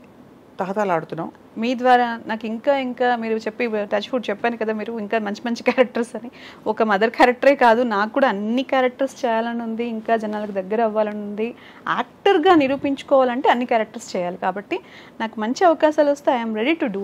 తహతలాడుతున్నాం. మీ ద్వారా నాకు ఇంకా మీరు చెప్పి టచ్ ఫుడ్ చెప్పాను కదా, మీరు ఇంకా మంచి క్యారెక్టర్స్ అని. ఒక మదర్ క్యారెక్టరే కాదు, నాకు కూడా అన్ని క్యారెక్టర్స్ చేయాలని ఉంది, ఇంకా జనాలకు దగ్గర అవ్వాలని ఉంది. యాక్టర్గా నిరూపించుకోవాలంటే అన్ని క్యారెక్టర్స్ చేయాలి. కాబట్టి నాకు మంచి అవకాశాలు వస్తే ఐఎమ్ రెడీ టు డూ.